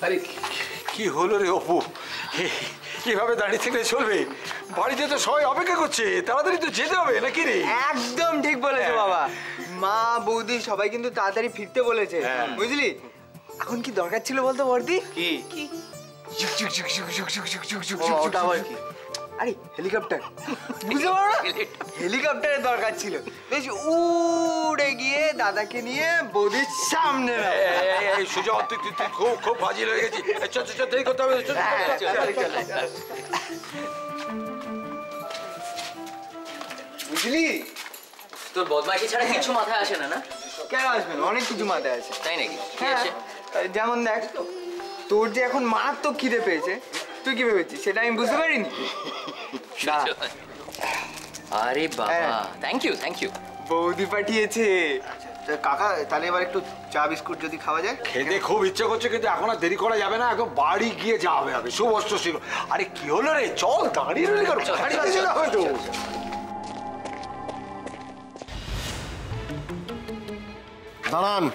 আরে কি হলো রে অপু, কিভাবে দাঁড়িয়ে থেকে চলবে? বাড়িতে তো সবাই অপেক্ষা করছে, তাড়াতাড়ি তো যেতে হবে নাকি রে? একদম ঠিক বলেছো বাবা, মা বৌদি সবাই কিন্তু তাড়াতাড়ি ফিরতে বলেছে, বুঝলি? এখন কি দরকার ছিল বলতো বর্দি? কি কি? ওটা আবার কি? আরে হেলিকপ্টার, বুঝতে পারো না? হেলিকপ্টারের দরকার ছিল, বেশ উড়ে গিয়ে দাদাকে নিয়ে বৌদির সামনে। সুযোগ তুই খুব খুব ফাজিল হয়ে গেছি, দেরি করতে হবে। বুঝলি, তোর বদমাইশি ছাড়া কিছু মাথায় আসে না? না কেন আসবে না, অনেক কিছু মাথায় আছে। তাই নাকি? হ্যাঁ, যেমন দেখ, তোর যে এখন মারাত্মক খিদে পেয়েছে, তুই কি ভেবেছিস সেটা আমি বুঝতে পারিনি। আরে বাবা, থ্যাংক ইউ থ্যাংক ইউ। বৌদি পাঠিয়েছে। কাকা তাহলে এবার একটু চা বিস্কুট যদি খাওয়া যায়। খেতে খুব ইচ্ছে করছে, কিন্তু এখন আর দেরি করা যাবে না, এখন বাড়ি গিয়ে যাওয়া হবে। শুভ অষ্ট ছিল। আরে কি হলো রে, চল দাঁড়িয়ে রইলি কেন? গাড়িতে যেতে হবে তো। দাঁড়ান।